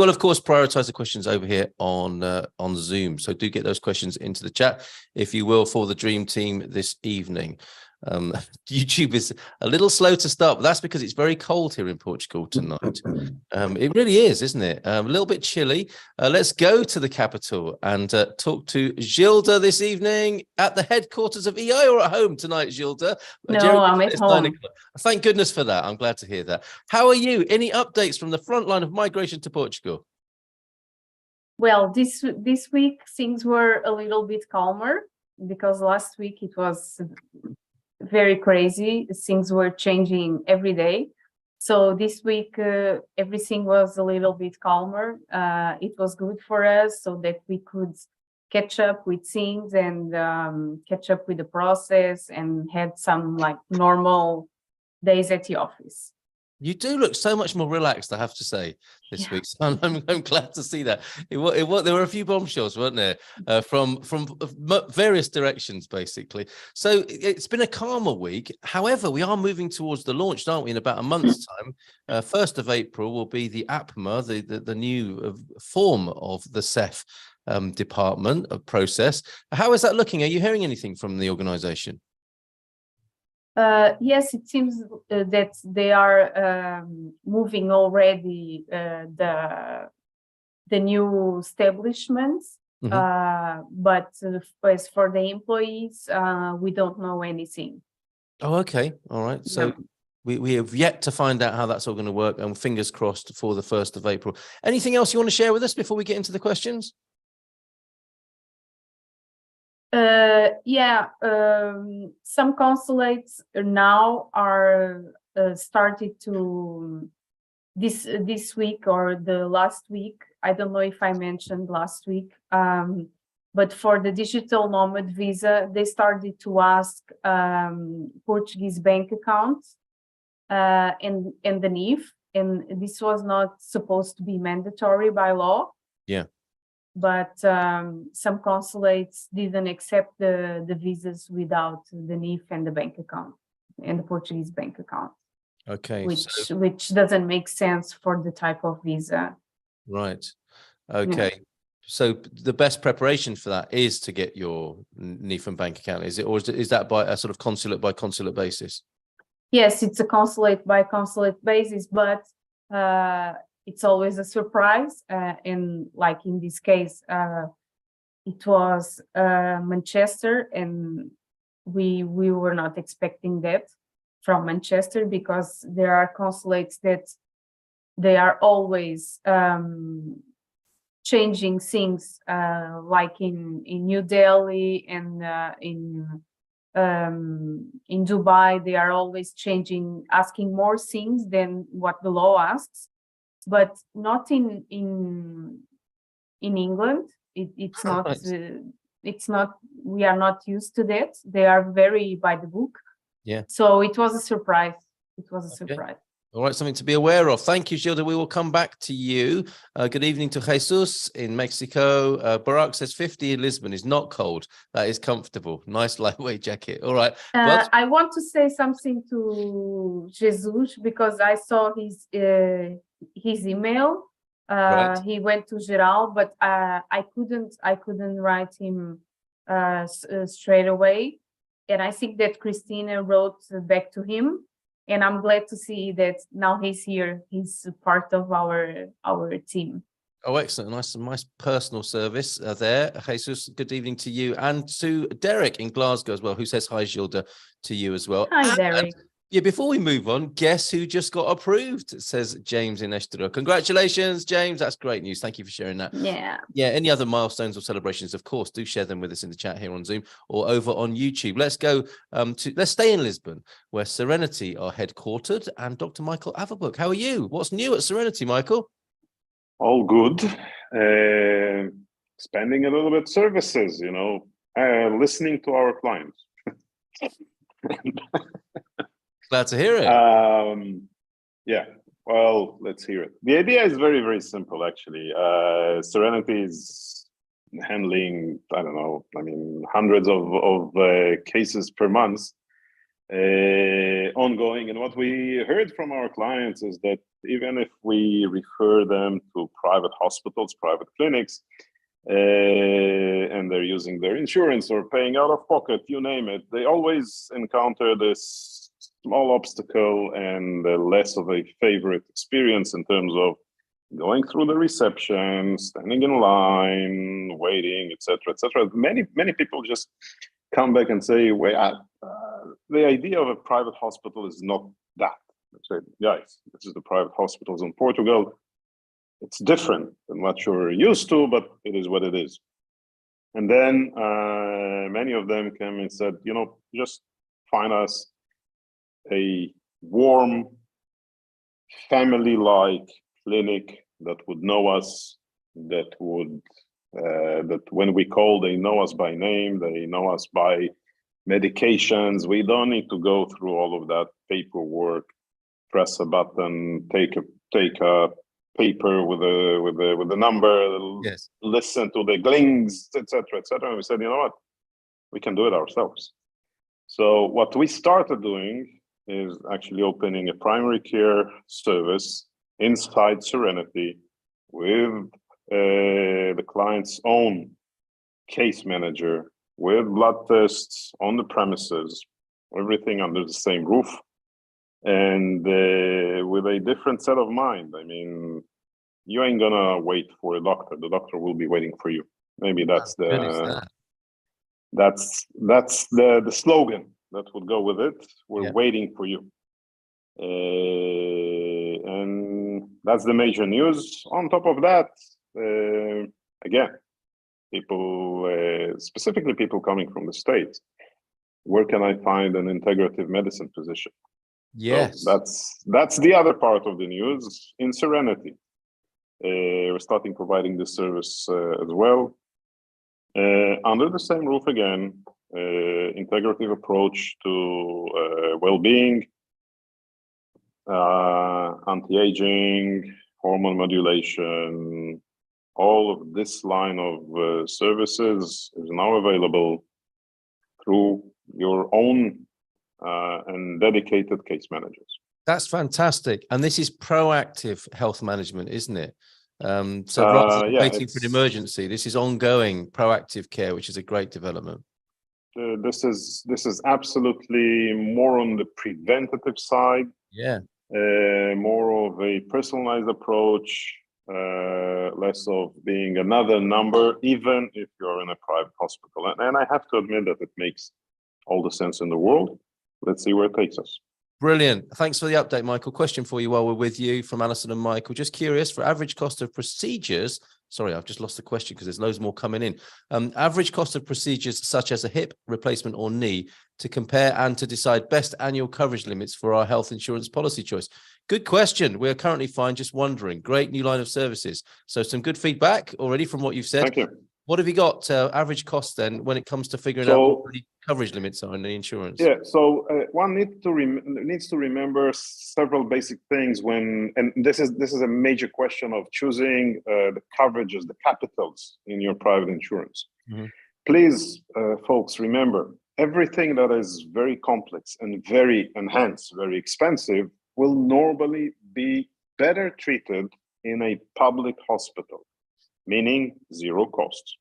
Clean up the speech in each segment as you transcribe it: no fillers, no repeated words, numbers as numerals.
will, of course, prioritize the questions over here on Zoom. So do get those questions into the chat, if you will, for the dream team this evening. YouTube is a little slow to start, but that's because it's very cold here in Portugal tonight. It really is, isn't it? A little bit chilly. Let's go to the capital and talk to Gilda this evening at the headquarters of EI, or at home tonight, Gilda? No, I'm at home. Thank goodness for that. I'm glad to hear that. How are you? Any updates from the front line of migration to Portugal? Well, this week things were a little bit calmer, because last week it was very crazy. Things were changing every day. So this week everything was a little bit calmer. It was good for us, so that we could catch up with things and catch up with the process, and had some like normal days at the office. You do look so much more relaxed, I have to say, this week. So I'm glad to see that. There were a few bombshells, weren't there, from various directions, basically. So it's been a calmer week. However, we are moving towards the launch, aren't we, in about a month's time. 1st of April will be the APMA, the new form of the CEF department of process. How is that looking? Are you hearing anything from the organisation? Yes, it seems that they are moving already the new establishments, but as for the employees, we don't know anything. Oh, okay. All right. So we have yet to find out how that's all going to work, and fingers crossed for the 1st of April. Anything else you want to share with us before we get into the questions? Some consulates now are started to this week or the last week. I don't know if I mentioned last week, but for the digital nomad visa, they started to ask Portuguese bank accounts and the NIF, and this was not supposed to be mandatory by law. Yeah. But some consulates didn't accept the visas without the NIF and the bank account and the Portuguese bank account. Okay. Which doesn't make sense for the type of visa. Right. Okay. Yeah. So the best preparation for that is to get your NIF and bank account, is it? Or is that by a sort of consulate by consulate basis? Yes, it's a consulate by consulate basis, but it's always a surprise, and like in this case, it was Manchester, and we were not expecting that from Manchester, because there are consulates that they are always changing things, like in New Delhi and in Dubai. They are always changing, asking more things than what the law asks. But not in England. It's not. Right. It's not. We are not used to that. They are very by the book. Yeah. So it was a surprise. It was a surprise. All right, something to be aware of. Thank you, Gilda. We will come back to you. Good evening to Jesus in Mexico. Barack says 50 in Lisbon is not cold. That is comfortable. Nice lightweight jacket. All right. I want to say something to Jesus, because I saw his email. Right. He went to Geral, but I couldn't write him straight away. And I think that Christina wrote back to him. And I'm glad to see that now he's here. He's part of our team. Oh, excellent. Nice personal service there. Jesus, good evening to you, and to Derek in Glasgow as well, who says hi, Gilda, to you as well. Hi, Derek. Yeah, before we move on, guess who just got approved? Says James in Estero. Congratulations, James. That's great news. Thank you for sharing that. Yeah. Yeah. Any other milestones or celebrations, of course, do share them with us in the chat here on Zoom or over on YouTube. Let's go let's stay in Lisbon, where Serenity are headquartered, and Dr. Michael Averbuk. How are you? What's new at Serenity, Michael? All good. Expanding a little bit services, listening to our clients. Glad to hear it. Yeah, well, let's hear it. The idea is very, very simple, actually. Serenity is handling, hundreds of cases per month, ongoing. And what we heard from our clients is that even if we refer them to private hospitals, private clinics, and they're using their insurance or paying out of pocket, you name it, they always encounter this small obstacle and less of a favorite experience in terms of going through the reception, standing in line, waiting, etc., etc. Many people just come back and say, "Well, the idea of a private hospital is not that." I say, guys, this is the private hospitals in Portugal. It's different than what you're used to, but it is what it is. And then many of them came and said, you know, just find us a warm, family-like clinic that would know us, that would that when we call, they know us by name, they know us by medications. We don't need to go through all of that paperwork, press a button, take a paper with a number, yes, listen to the glings, etc., etc. And we said, you know what, we can do it ourselves. So what we started doing is actually opening a primary care service inside Serenity with the client's own case manager, with blood tests on the premises, everything under the same roof, and with a different set of mind. I mean, you ain't gonna wait for a doctor. The doctor will be waiting for you. Maybe that's the slogan that would go with it. We're waiting for you. And that's the major news. On top of that, again, people, specifically people coming from the States, where can I find an integrative medicine physician? Yes, so that's the other part of the news in Serenity. We're starting providing this service as well, under the same roof again. Integrative approach to well-being, anti-aging, hormone modulation. All of this line of services is now available through your own and dedicated case managers. That's fantastic. And this is proactive health management, isn't it? So rather than waiting for an emergency, this is ongoing proactive care, which is a great development. This is absolutely more on the preventative side. Yeah. More of a personalized approach, less of being another number, even if you're in a private hospital. And I have to admit that it makes all the sense in the world. Let's see where it takes us. Brilliant. Thanks for the update, Michael. Question for you while we're with you from Alison and Michael. Just curious, for average cost of procedures, sorry, I've just lost the question because there's loads more coming in. Average cost of procedures such as a hip replacement or knee, to compare and to decide best annual coverage limits for our health insurance policy choice. Good question. We're currently fine, just wondering. Great new line of services. So some good feedback already from what you've said. Thank you. What have you got average cost then when it comes to figuring out what the coverage limits are in the insurance? Yeah, so one needs to remember several basic things when, and this is a major question of choosing the coverages, the capitals in your private insurance. Mm-hmm. Please, folks, remember, everything that is very complex and hence very expensive will normally be better treated in a public hospital, meaning zero costs.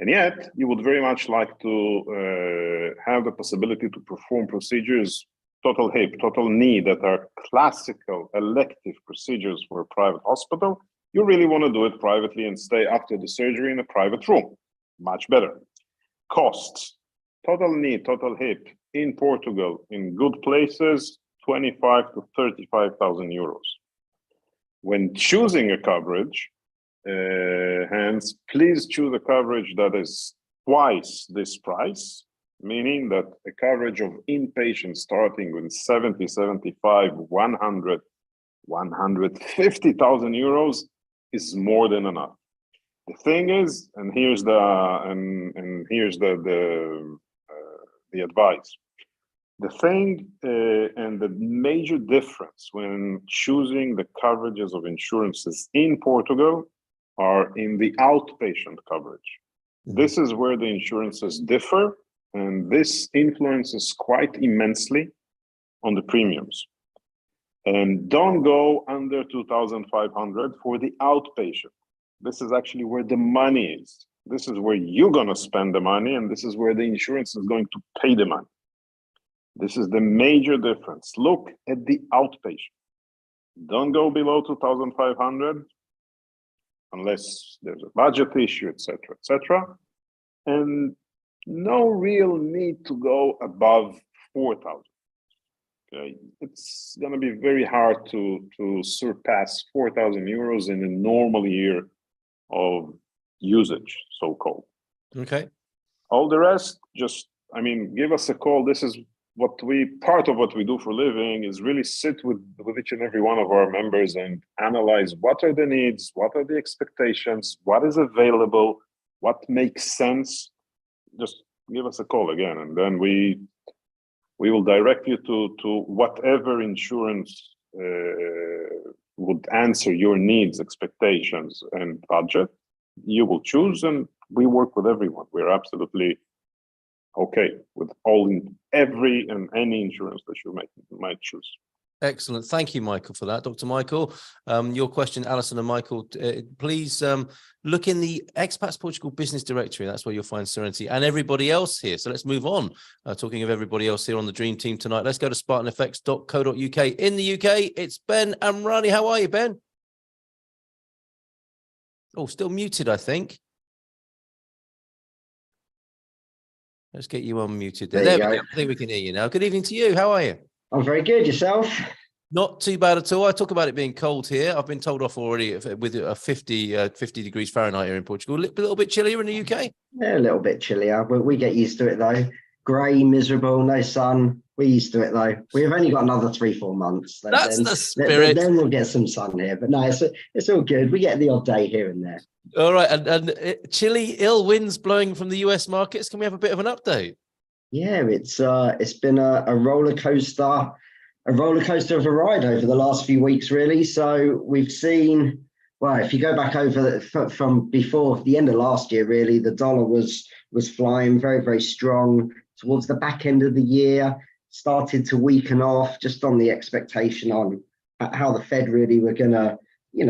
And yet, you would very much like to have the possibility to perform procedures, total hip, total knee, that are classical elective procedures for a private hospital. You really want to do it privately and stay after the surgery in a private room. Much better. Costs, total knee, total hip in Portugal, in good places, 25 to 35,000 euros. When choosing a coverage, hence, please choose a coverage that is twice this price, meaning that a coverage of inpatient starting with 70, 75, 100, 150,000 euros is more than enough. The thing is, and here's the advice. The thing and the major difference when choosing the coverages of insurances in Portugal are in the outpatient coverage. This is where the insurances differ, and this influences quite immensely on the premiums. And don't go under 2,500 for the outpatient. This is actually where the money is. This is where you're going to spend the money, and this is where the insurance is going to pay the money. This is the major difference. Look at the outpatient. Don't go below 2,500 unless there's a budget issue, etc., etc. And no real need to go above 4,000. Okay, it's going to be very hard to surpass 4,000 euros in a normal year of usage, so-called. Okay. All the rest, just, I mean, give us a call. This is part of what we do for a living is really sit with each and every one of our members and analyze what are the needs, what are the expectations, what is available, what makes sense. Just give us a call again, and then we will direct you to whatever insurance would answer your needs, expectations, and budget. You will choose, and we work with everyone. We're absolutely okay with every and any insurance that you might choose. Excellent. Thank you, Michael, for that. Dr. Michael, your question, Alison and Michael, please look in the Expats Portugal Business Directory. That's where you'll find Serenity and everybody else here. So let's move on. Talking of everybody else here on the Dream Team tonight, let's go to SpartanFX.co.uk. In the UK, it's Ben Amrani. How are you, Ben? Oh, still muted, I think. Let's get you unmuted. There we go. I think we can hear you now. Good evening to you. How are you? I'm very good. Yourself? Not too bad at all. I talk about it being cold here. I've been told off already with a 50 degrees Fahrenheit here in Portugal. A little bit chillier in the UK? Yeah, a little bit chillier. We get used to it, though. Grey, miserable, no sun. We're used to it, though. We've only got another 3-4 months. That's the spirit. Then we'll get some sun here. But no, it's all good. We get the odd day here and there. All right. And chilly, ill winds blowing from the US markets. Can we have a bit of an update? Yeah, it's been a roller coaster of a ride over the last few weeks, really. So we've seen, well, if you go back over from before the end of last year, really, the dollar was flying very, very strong towards the back end of the year, started to weaken off just on the expectation on how the Fed really were going to,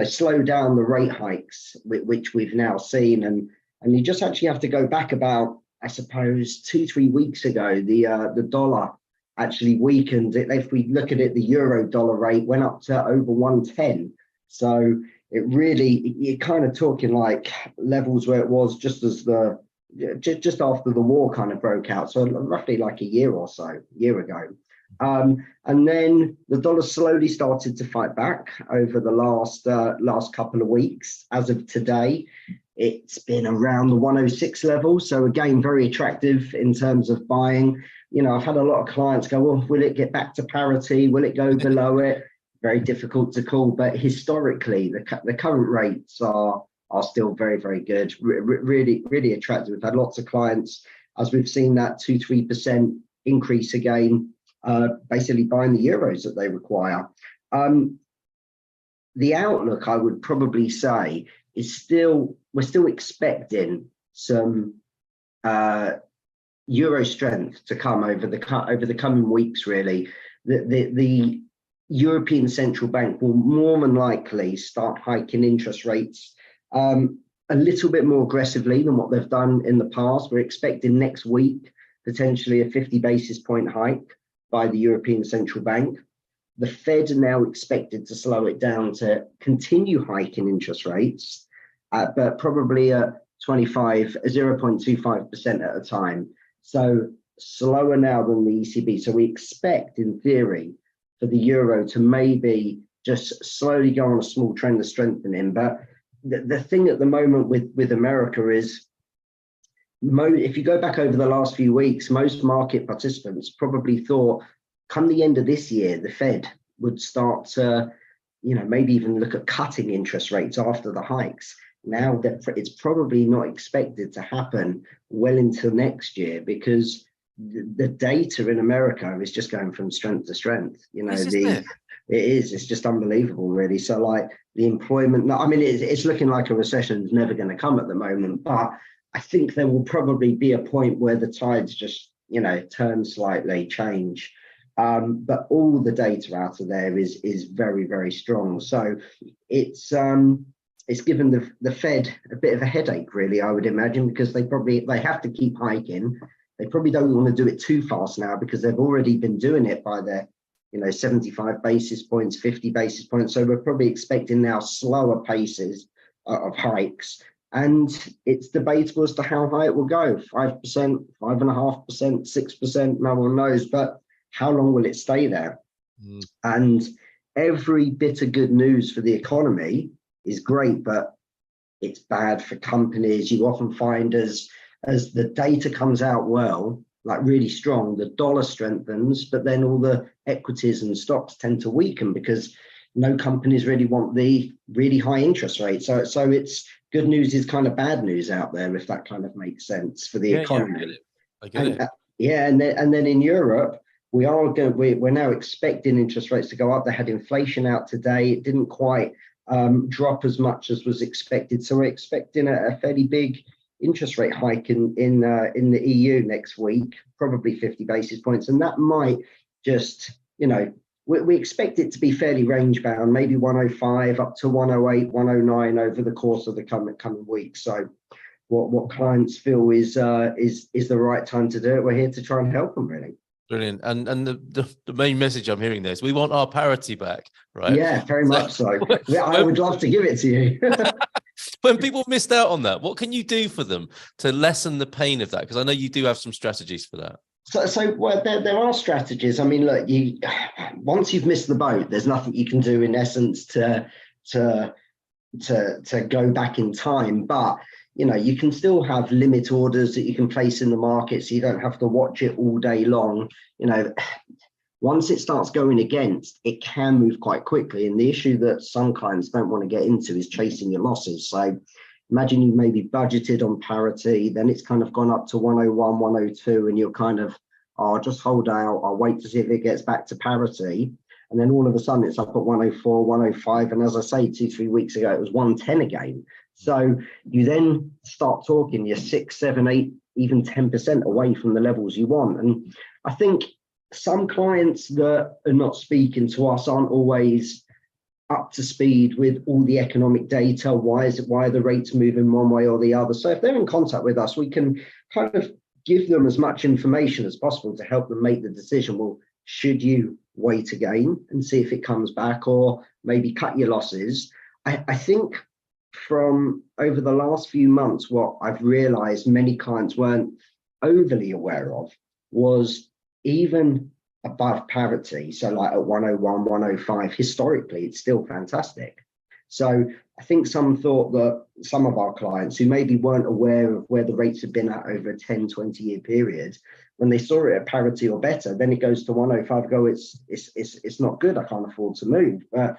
slow down the rate hikes, which we've now seen. And you just actually have to go back about, I suppose, 2-3 weeks ago, the dollar actually weakened. If we look at it, the euro dollar rate went up to over 110. So you're kind of talking like levels where it was just after the war kind of broke out. So roughly like a year ago. And then the dollar slowly started to fight back over the last couple of weeks. As of today, it's been around the 106 level. So again, very attractive in terms of buying. I've had a lot of clients go, well, will it get back to parity? Will it go below it? Very difficult to call. But historically, the current rates are still very, very good. Really, really attractive. We've had lots of clients, as we've seen that 2-3% increase again, basically buying the euros that they require. The outlook, I would probably say, is we're still expecting some euro strength to come over the coming weeks. Really, the European Central Bank will more than likely start hiking interest rates a little bit more aggressively than what they've done in the past. We're expecting next week potentially a 50 basis point hike by the European Central Bank. The Fed are now expected to slow it down to continue hiking interest rates, but probably at 0.25% at a time. So slower now than the ECB. So we expect, in theory, for the euro to maybe just slowly go on a small trend of strengthening. But the thing at the moment with America is, if you go back over the last few weeks, most market participants probably thought come the end of this year, the Fed would start to, maybe even look at cutting interest rates after the hikes. Now that it's probably not expected to happen well into next year, because the data in America is just going from strength to strength. It's just unbelievable, really. So like the employment, it's looking like a recession is never going to come at the moment, but I think there will probably be a point where the tides just, turn slightly, change. But all the data out of there is very, very strong. So it's given the Fed a bit of a headache, really, I would imagine, because they have to keep hiking. They probably don't want to do it too fast now because they've already been doing it by their 75 basis points, 50 basis points. So we're probably expecting now slower paces of hikes. And it's debatable as to how high it will go, 5%, 5.5%, 6%, no one knows. But how long will it stay there? And every bit of good news for the economy is great, but it's bad for companies. You often find as the data comes out well, like really strong, the dollar strengthens, but then all the equities and stocks tend to weaken because no companies really want the really high interest rate. So it's good news is kind of bad news out there, if that kind of makes sense for the economy. I get it. And then in Europe, we're now expecting interest rates to go up. They had inflation out today. It didn't quite drop as much as was expected. So we're expecting a fairly big interest rate hike in the EU next week, probably 50 basis points. And that might just, we expect it to be fairly range bound, maybe 105 up to 108, 109 over the course of the coming weeks. So what clients feel is the right time to do it. We're here to try and help them, really. Brilliant. And the main message I'm hearing there is we want our parity back, right? Yeah, very much so. I would love to give it to you. When people missed out on that, what can you do for them to lessen the pain of that? Because I know you do have some strategies for that. So well, there are strategies. I mean, look, once you've missed the boat, there's nothing you can do in essence to go back in time. But you can still have limit orders that you can place in the market, so you don't have to watch it all day long. Once it starts going against, it can move quite quickly. And the issue that some clients don't want to get into is chasing your losses. So imagine you maybe budgeted on parity, then it's kind of gone up to 101, 102, and you're kind of, I'll just hold out, I'll wait to see if it gets back to parity. And then all of a sudden it's up at 104, 105. And as I say, 2-3 weeks ago, it was 110 again. So you then start talking, you're 6, 7, 8, even 10% away from the levels you want. And I think some clients that are not speaking to us aren't always up to speed with all the economic data. Why are the rates moving one way or the other? So if they're in contact with us, we can kind of give them as much information as possible to help them make the decision. Well, should you wait again and see if it comes back, or maybe cut your losses? I think from over the last few months, what I've realized many clients weren't overly aware of was even above parity, so like at 101, 105, historically, it's still fantastic. So I think some thought that some of our clients who maybe weren't aware of where the rates have been at over a 10, 20-year period, when they saw it at parity or better, then it goes to 105, go, it's not good, I can't afford to move. But,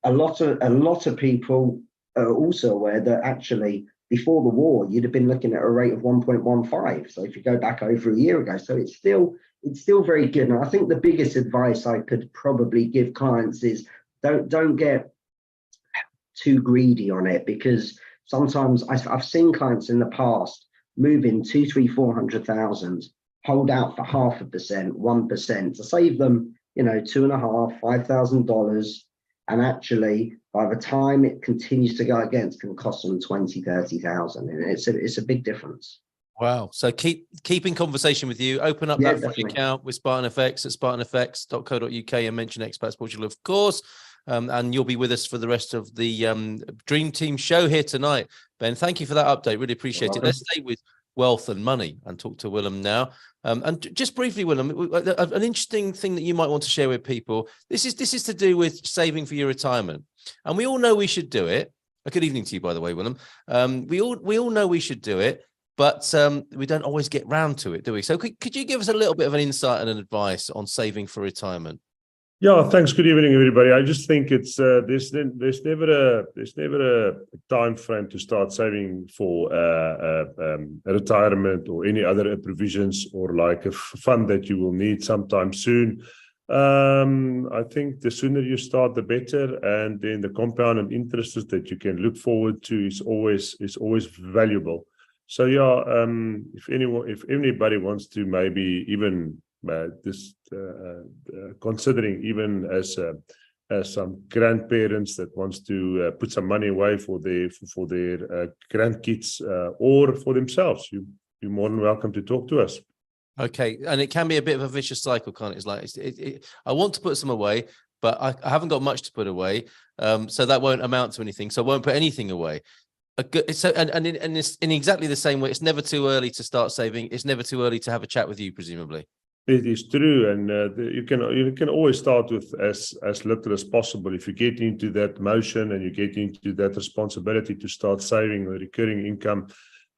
a lot of people are also aware that actually before the war, you'd have been looking at a rate of 1.15. So if you go back over a year ago, so it's still very good. And I think the biggest advice I could probably give clients is don't get too greedy on it, because sometimes I've seen clients in the past move in 200,000, 300,000, 400,000, hold out for 0.5%, 1% to save them, $2,500, $5,000. And actually, by the time it continues to go against, can cost them 20,000, 30,000. And it's a big difference. Wow. So keep in conversation with you. Open up that free account with Spartan FX at spartanfx.co.uk and mention Expats Portugal, of course. And you'll be with us for the rest of the Dream Team show here tonight. Ben, thank you for that update. Really appreciate it. Let's stay with wealth and money and talk to Willem now. And just briefly, Willem, an interesting thing that you might want to share with people. This is to do with saving for your retirement. And we all know we should do it. Good evening to you, by the way, Willem. We all know we should do it, but we don't always get round to it, do we? So could you give us a little bit of an insight and an advice on saving for retirement? Yeah, thanks. Good evening, everybody. I just think it's there's never a time frame to start saving for a retirement or any other provisions or like a fund that you will need sometime soon. I think the sooner you start, the better, and then the compounded interest that you can look forward to is always valuable. So yeah, if anybody wants to maybe even considering even as some grandparents that wants to put some money away for their grandkids or for themselves, you're more than welcome to talk to us. Okay, and it can be a bit of a vicious cycle, can't it? It's like I want to put some away, but I haven't got much to put away, so that won't amount to anything. So I won't put anything away. And it's in exactly the same way. It's never too early to start saving. It's never too early to have a chat with you, presumably. It is true, and you can always start with as little as possible. If you get into that motion and you get into that responsibility to start saving a recurring income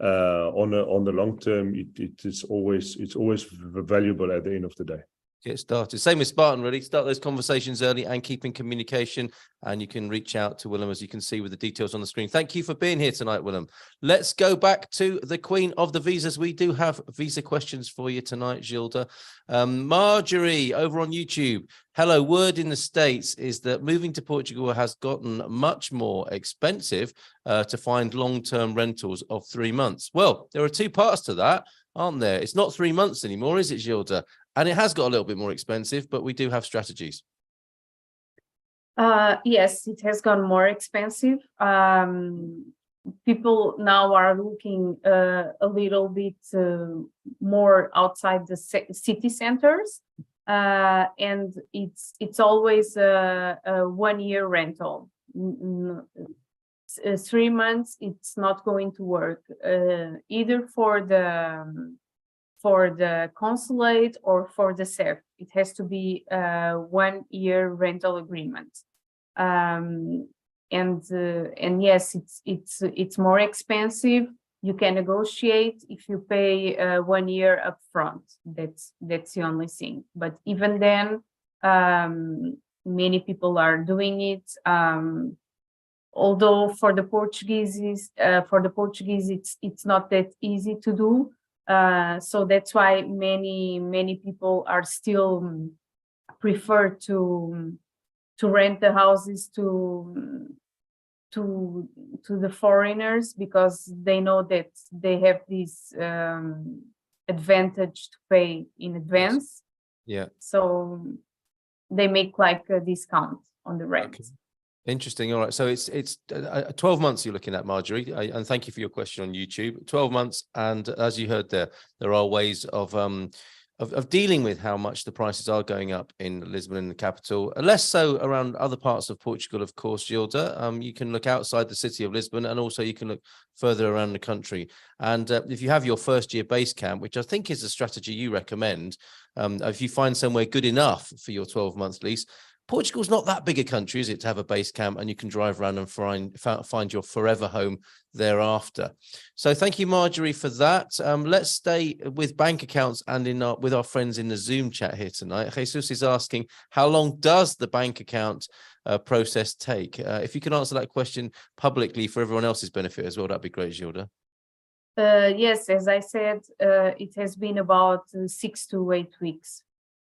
on the long term, it's always valuable at the end of the day. Get started. Same with Spartan, really. Start those conversations early and keep in communication. And you can reach out to Willem, as you can see with the details on the screen. Thank you for being here tonight, Willem. Let's go back to the Queen of the Visas. We do have visa questions for you tonight, Gilda. Marjorie over on YouTube. Hello. Word in the States is that moving to Portugal has gotten much more expensive to find long-term rentals of 3 months. Well, there are two parts to that, aren't there? It's not 3 months anymore, is it, Gilda? And it has got a little bit more expensive, but we do have strategies. Yes, it has gone more expensive. People now are looking a little bit more outside the city centers, and it's always a 1 year rental. 3 months, it's not going to work either for the consulate or for the CEF. It has to be a 1 year rental agreement. And yes, it's more expensive. You can negotiate if you pay 1 year upfront. That's the only thing. But even then, many people are doing it. Although for the Portuguese, it's not that easy to do. So that's why many people are still prefer to rent the houses to the foreigners, because they know that they have this advantage to pay in advance. Yeah. So they make like a discount on the rent. Okay. Interesting. All right. So it's 12 months you're looking at, Marjorie, and thank you for your question on YouTube. 12 months, and as you heard there are ways of dealing with how much the prices are going up in Lisbon, in the capital. Less so around other parts of Portugal, of course, Gilda. You can look outside the city of Lisbon, and also you can look further around the country. And if you have your first year base camp, which I think is a strategy you recommend, if you find somewhere good enough for your 12-month lease. Portugal's not that big a country, is it, to have a base camp and you can drive around and find your forever home thereafter. So thank you, Marjorie, for that. Let's stay with bank accounts and with our friends in the Zoom chat here tonight. Jesus is asking, how long does the bank account process take? If you can answer that question publicly for everyone else's benefit as well, that'd be great, Gilda. Yes, as I said, it has been about 6 to 8 weeks.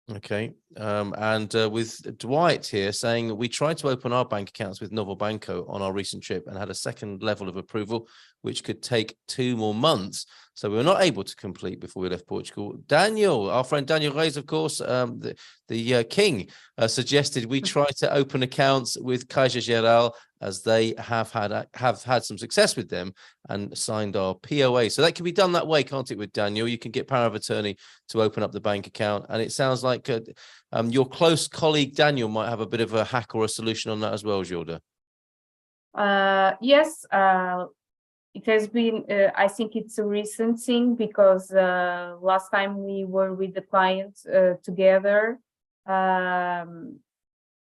Okay. And with Dwight here saying we tried to open our bank accounts with Novo Banco on our recent trip and had a second level of approval, which could take 2 more months. So we were not able to complete before we left Portugal. Daniel, our friend Daniel Reis, of course, the king, suggested we try to open accounts with Caixa Geral, as they have had some success with them and signed our POA. So that can be done that way, can't it, with Daniel? You can get power of attorney to open up the bank account. And it sounds like your close colleague, Daniel, might have a bit of a hack or a solution on that as well, Gilda. Yes, it has been, I think it's a recent thing, because last time we were with the client together,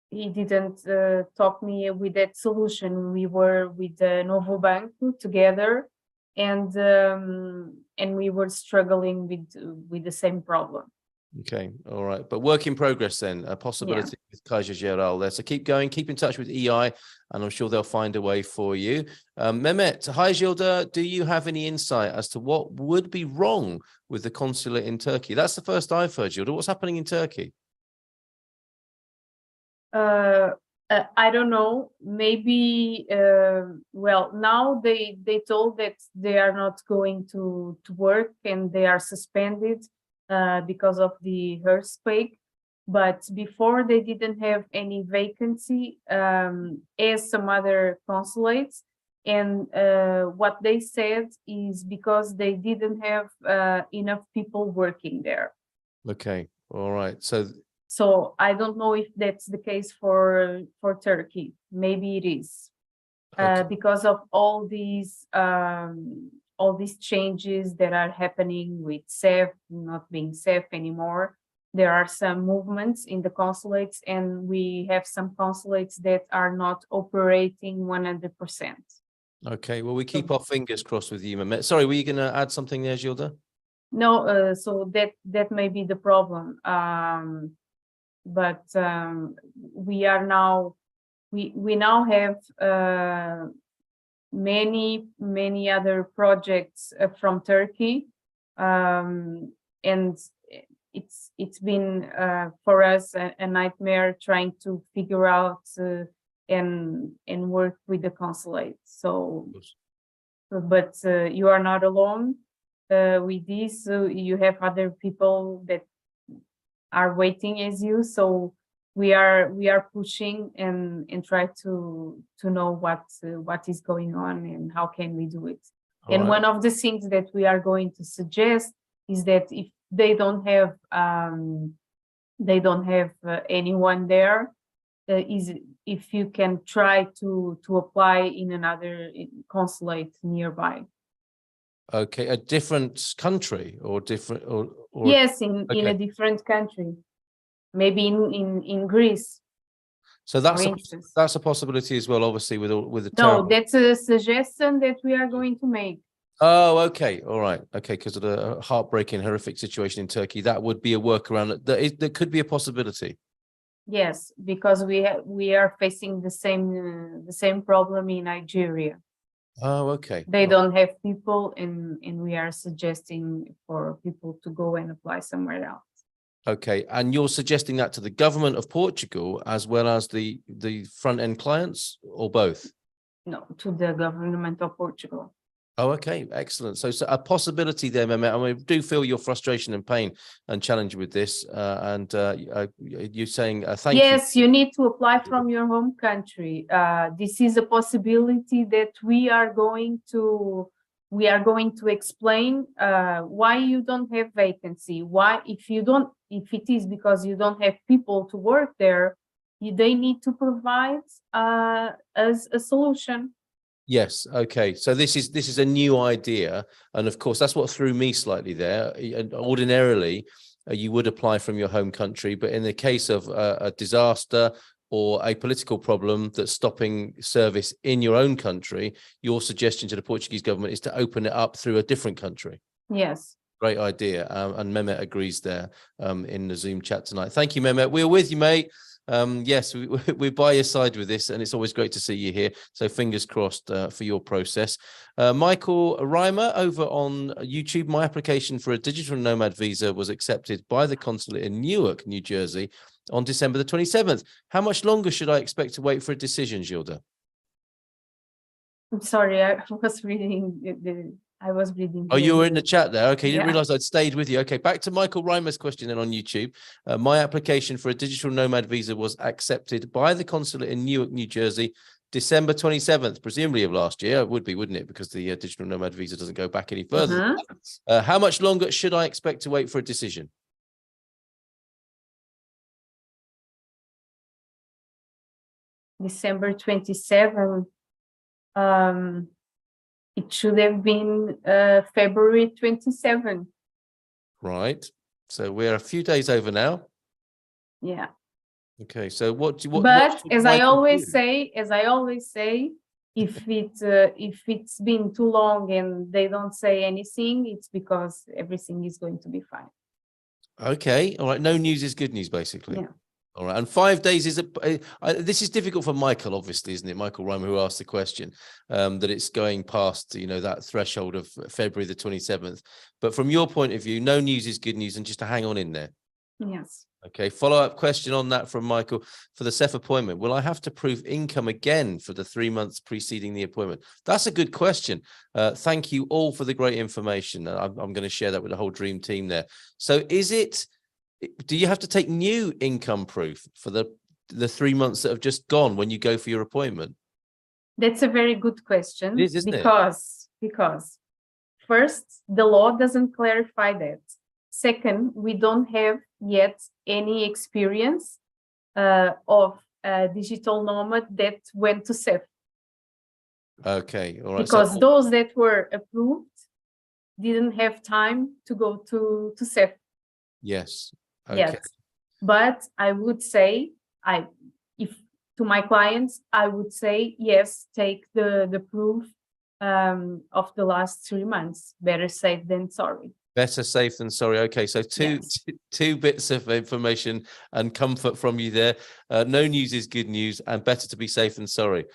he didn't talk me with that solution. We were with the Novo Banco together, and we were struggling with the same problem. Okay, all right, but work in progress then. A possibility with Caixa Geral there. So keep going, keep in touch with EI, and I'm sure they'll find a way for you. Mehmet, hi Gilda. Do you have any insight as to what would be wrong with the consulate in Turkey? That's the first I've heard, Gilda. What's happening in Turkey? I don't know. Maybe well, now they told that they are not going to work and they are suspended. because of the earthquake. But before, they didn't have any vacancy, as some other consulates. And what they said is because they didn't have enough people working there. Okay, all right. So I don't know if that's the case for Turkey. Maybe it is, Okay. because of all these changes that are happening with SEF not being SEF anymore. There are some movements in the consulates, and we have some consulates that are not operating 100%. Okay, well, we keep our fingers crossed with you, Mehmet. Sorry, were you going to add something there, Gilda? No, so that may be the problem. But we now have many other projects from Turkey, and it's been for us a nightmare trying to figure out and work with the consulate. So, but you are not alone with this. You have other people that are waiting as you. So we are pushing and try to know what is going on and how can we do it. And right. One of the things that we are going to suggest is that if they don't have anyone there, is if you can try to apply in another consulate nearby. Okay, a different country or different or Yes, in a different country, maybe in Greece. So that's a possibility as well, obviously, with the No, that's a suggestion that we are going to make. Oh, okay, all right, okay, because of the heartbreaking, horrific situation in Turkey, that would be a workaround. That could be a possibility. Yes, because we are facing the same problem in Nigeria. Oh, okay. They don't have people, and we are suggesting for people to go and apply somewhere else. Okay, and you're suggesting that to the government of Portugal as well as the front end clients, or both? No, to the government of Portugal. Oh, okay, excellent. So a possibility there, Mehmet. I mean, I do feel your frustration and pain and challenge with this. And you're saying thank you. Yes, you need to apply from your home country. This is a possibility that we are going to explain why you don't have vacancy. Why, if it is because you don't have people to work there, they need to provide as a solution. Yes. Okay. So this is a new idea, and of course that's what threw me slightly there. Ordinarily, you would apply from your home country, but in the case of a disaster or a political problem that's stopping service in your own country, your suggestion to the Portuguese government is to open it up through a different country. Yes. Great idea, and Mehmet agrees there in the Zoom chat tonight. Thank you, Mehmet. We're with you, mate. Yes, we're by your side with this, and it's always great to see you here. So fingers crossed for your process. Michael Reimer over on YouTube. My application for a digital nomad visa was accepted by the consulate in Newark, New Jersey on December the 27th. How much longer should I expect to wait for a decision, Gilda? I'm sorry, I was reading Oh, you were in the chat there. Okay, you didn't Yeah. realize I'd stayed with you. Okay, back to Michael Reimer's question then on YouTube. My application for a digital nomad visa was accepted by the consulate in Newark, New Jersey, December 27th, presumably of last year. It would be, wouldn't it? Because the digital nomad visa doesn't go back any further. How much longer should I expect to wait for a decision? December 27th. It should have been February 27th. Right. So we're a few days over now. Yeah. Okay. So what? But as I always say, if it's been too long and they don't say anything, it's because everything is going to be fine. Okay. All right. No news is good news, basically. Yeah. All right. And 5 days is this is difficult for Michael, obviously, isn't it? Michael Reimer, who asked the question, that it's going past, that threshold of February the 27th. But from your point of view, no news is good news, and just to hang on in there. Yes. Okay, follow-up question on that from Michael. For the CEF appointment, will I have to prove income again for the 3 months preceding the appointment? That's a good question. Thank you all for the great information. I'm going to share that with the whole dream team there. So do you have to take new income proof for the 3 months that have just gone when you go for your appointment? That's a very good question. It is, isn't it? Because first, the law doesn't clarify that. Second, we don't have yet any experience of a digital nomad that went to CEF. Okay, all right. Because those that were approved didn't have time to go to CEF. Yes. Okay. Yet. But I would say, to my clients, I would say, yes, take the proof of the last 3 months. Better safe than sorry. Better safe than sorry. Okay, so two bits of information and comfort from you there. No news is good news, and better to be safe than sorry.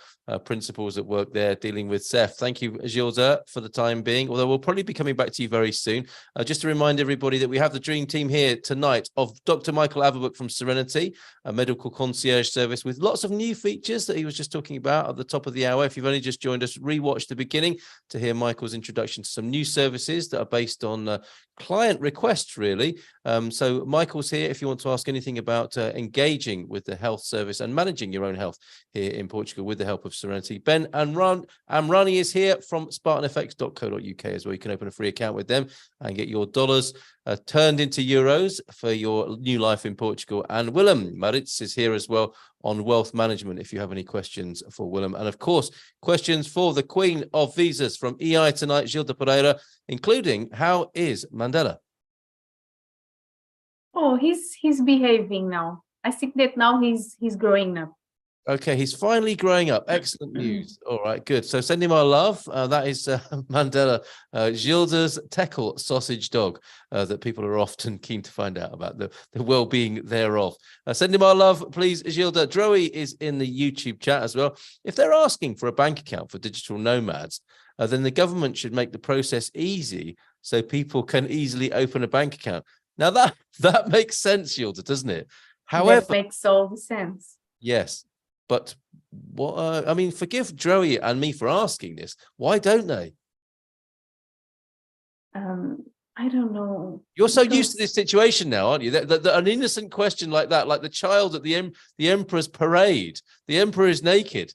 Principles at work there dealing with CEF. Thank you, Gilda, for the time being, although we'll probably be coming back to you very soon. Just to remind everybody that we have the dream team here tonight of Dr. Michael Averbuk from Serenity, a medical concierge service with lots of new features that he was just talking about at the top of the hour. If you've only just joined us, rewatch the beginning to hear Michael's introduction to some new services that are based on client requests, really. So Michael's here if you want to ask anything about engaging with the health service and managing your own health here in Portugal with the help of Serenity. Ben Amrani is here from spartanfx.co.uk as well. You can open a free account with them and get your dollars turned into euros for your new life in Portugal. And Willem Maritz is here as well on wealth management if you have any questions for Willem. And of course, questions for the Queen of Visas from EI tonight, Gilda Pereira, including how is Mandela? Oh, he's behaving now. I think that now he's growing up. Okay, he's finally growing up. Excellent news. All right, good. So send him our love. That is Mandela, Gilda's Teckle sausage dog that people are often keen to find out about the well-being thereof. Send him our love, please, Gilda. Droey is in the YouTube chat as well. If they're asking for a bank account for digital nomads, then the government should make the process easy so people can easily open a bank account. Now that makes sense, Gilda, doesn't it? However, that makes all the sense. Yes. But what I mean, forgive Droey and me for asking this. Why don't they? I don't know. You're so used to this situation now, aren't you? That an innocent question like that, like the child at the emperor's parade, the emperor is naked.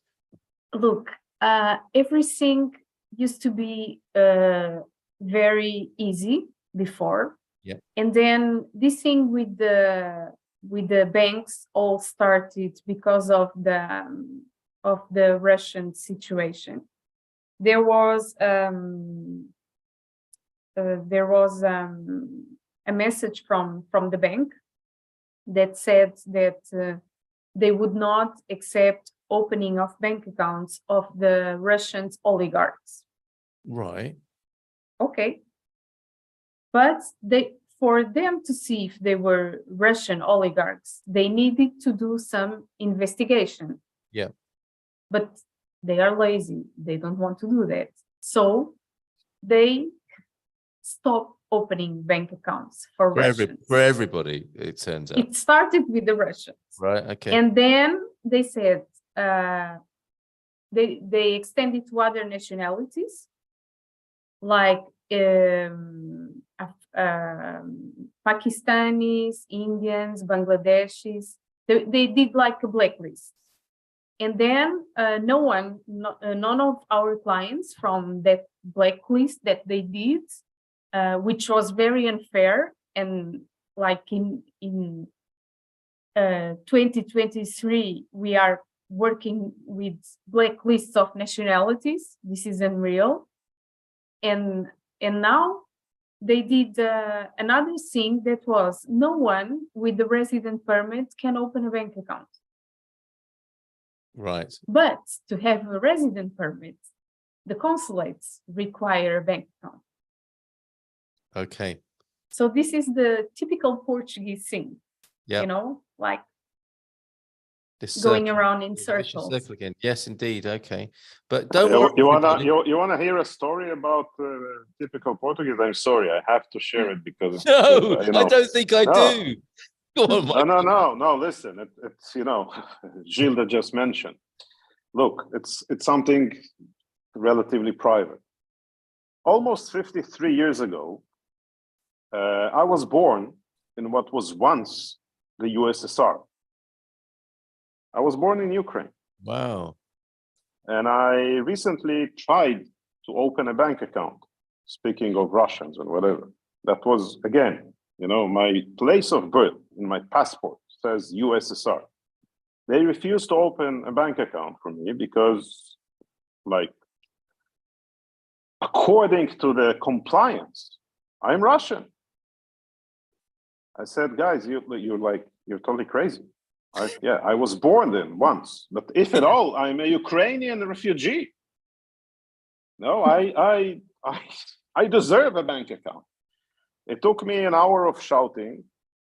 Look, everything used to be very easy before. Yeah. And then this thing with the banks all started because of the Russian situation. There was a message from the bank that said that they would not accept opening of bank accounts of the Russian oligarchs. Right. Okay. But for them to see if they were Russian oligarchs, they needed to do some investigation. Yeah. But they are lazy. They don't want to do that. So they stop opening bank accounts for Russians. For everybody, it turns out. It started with the Russians. Right, okay. And then they said they extended to other nationalities, like Pakistanis, Indians, Bangladeshis. They did like a blacklist. And then none of our clients from that blacklist that they did, which was very unfair. And like in 2023, we are working with blacklists of nationalities. This is unreal. And now they did another thing that was no one with the resident permit can open a bank account. Right. But to have a resident permit, the consulates require a bank account. Okay. So this is the typical Portuguese thing, yeah. You know, like this going around in circles. Circle again. Yes, indeed. Okay, but don't worry. You wanna hear a story about typical Portuguese? I'm sorry, I have to share it because no, I don't think I do. Go on, Michael. No. Listen, it's Gilda just mentioned. Look, it's something relatively private. Almost 53 years ago, I was born in what was once the USSR. I was born in Ukraine. Wow. And I recently tried to open a bank account, speaking of Russians and whatever. That was, again, my place of birth in my passport says USSR. They refused to open a bank account for me because, according to the compliance, I'm Russian. I said, guys, you're totally crazy. I was born then once, but if at all, I'm a Ukrainian refugee. No, I deserve a bank account. It took me an hour of shouting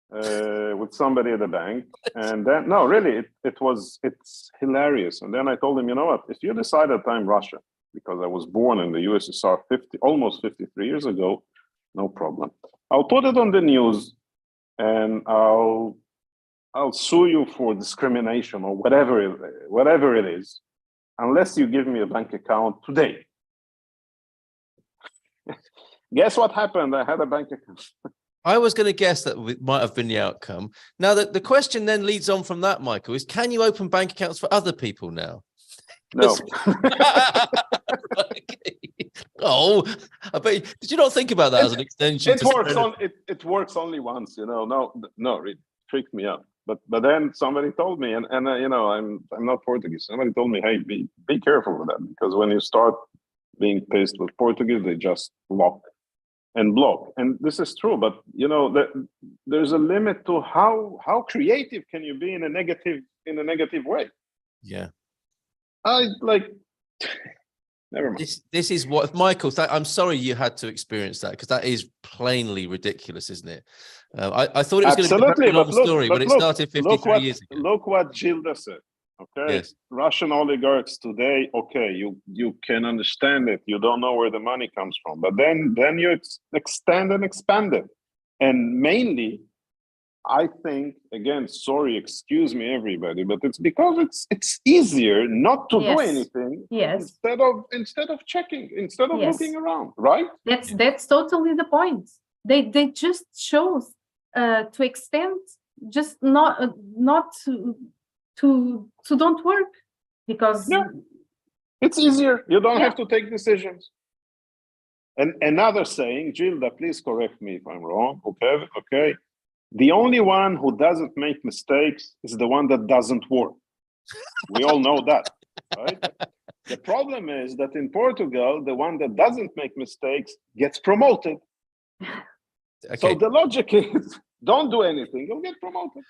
with somebody at the bank, and then no, really, it's hilarious. And then I told him, you know what? If you decide that I'm Russian because I was born in the USSR almost 53 years ago, no problem. I'll put it on the news, and I'll sue you for discrimination or whatever it is, unless you give me a bank account today. Guess what happened? I had a bank account. I was going to guess that might have been the outcome. Now, the question then leads on from that, Michael, is can you open bank accounts for other people now? No. Oh, I bet. Did you not think about that as an extension? It works only once, No, it tricked me up. But then somebody told me, and I'm not Portuguese. Somebody told me, hey, be careful with that, because when you start being pissed with Portuguese, they just lock and block. And this is true, but there's a limit to how creative can you be in a negative way. Yeah. Never mind. This is what Michael. I'm sorry you had to experience that, because that is plainly ridiculous, isn't it? I thought it was going to be a very long story, but it started 53 years ago. Look what Gilda said. Okay, yes. Russian oligarchs today. Okay, you can understand it. You don't know where the money comes from, but then you extend and expand it, and mainly, I think, again, sorry, excuse me, everybody, but it's because it's easier not to do anything. Yes. Instead of checking, instead of looking around, right? That's totally the point. They just chose to extend, just not to don't work, because it's easier. You don't have to take decisions. And another saying, Gilda, please correct me if I'm wrong. Okay. The only one who doesn't make mistakes is the one that doesn't work. We all know that, right? The problem is that in Portugal, the one that doesn't make mistakes gets promoted. Okay. So the logic is, don't do anything, you'll get promoted.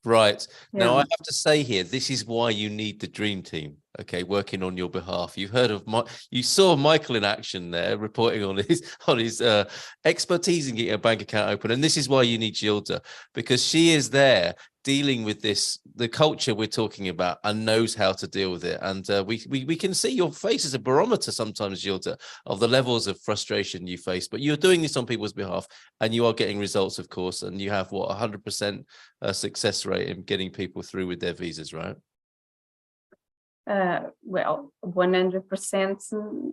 Right. Now, I have to say here, this is why you need the dream team, okay, working on your behalf. You saw Michael in action there, reporting on his expertise in getting a bank account open. And this is why you need Gilda, because she is there dealing with the culture we're talking about, and knows how to deal with it. And we can see your face as a barometer sometimes, Gilda, of the levels of frustration you face. But you're doing this on people's behalf, and you are getting results, of course. And you have 100% success rate in getting people through with their visas, right? Well, 100%.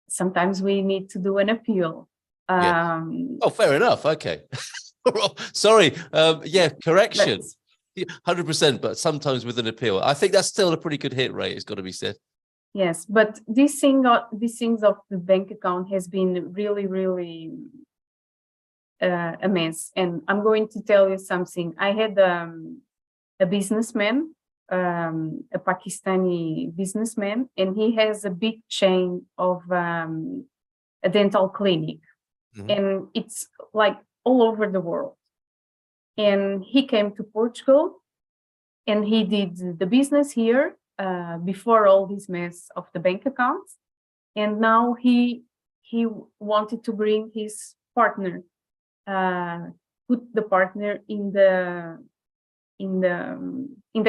Sometimes we need to do an appeal. Oh, fair enough. Okay. Sorry. Correction. 100%, but sometimes with an appeal. I think that's still a pretty good hit rate, it's got to be said. Yes, but these things of the bank account has been really, really a mess. And I'm going to tell you something. I had a businessman, a Pakistani businessman, and he has a big chain of a dental clinic. Mm-hmm. And it's like all over the world. And he came to Portugal, and he did the business here before all this mess of the bank accounts. And now he wanted to bring his partner, put the partner in the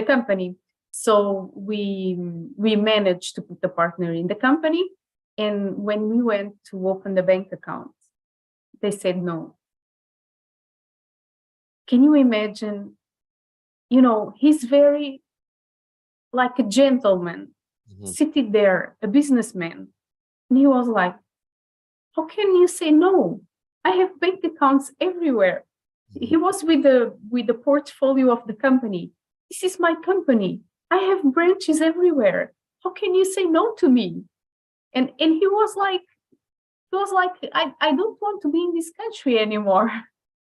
company. So we managed to put the partner in the company. And when we went to open the bank account, they said no. can you imagine, you know, he's very like a gentleman, sitting there, a businessman. And he was like, how can you say no? I have bank accounts everywhere. He was with the portfolio of the company. This is my company. I have branches everywhere. How can you say no to me? And he was like, I don't want to be in this country anymore.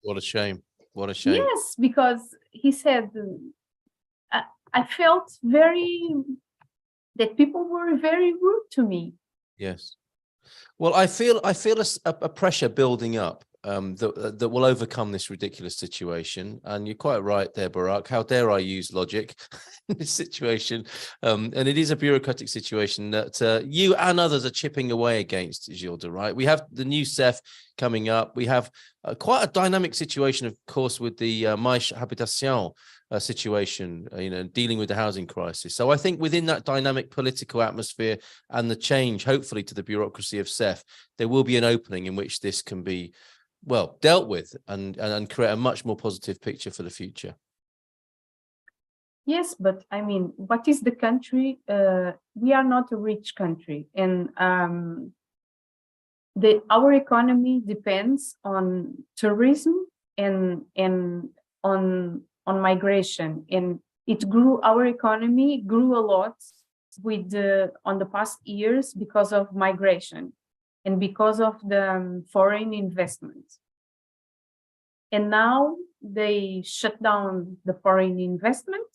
What a shame. What a shame. Yes, because he said, I felt that people were very rude to me. Yes. Well, I feel a pressure building up that will overcome this ridiculous situation. And you're quite right there, Barak. How dare I use logic in this situation? And it is a bureaucratic situation that you and others are chipping away against, Gilda, right? We have the new CEF coming up. We have quite a dynamic situation, of course, with the My Habitation situation, dealing with the housing crisis. So I think within that dynamic political atmosphere and the change, hopefully, to the bureaucracy of CEF, there will be an opening in which this can be, well, dealt with and create a much more positive picture for the future. Yes, but I mean, what is the country? We are not a rich country, and our economy depends on tourism and on migration, and our economy grew a lot on the past years because of migration and because of the foreign investment. And now they shut down the foreign investment.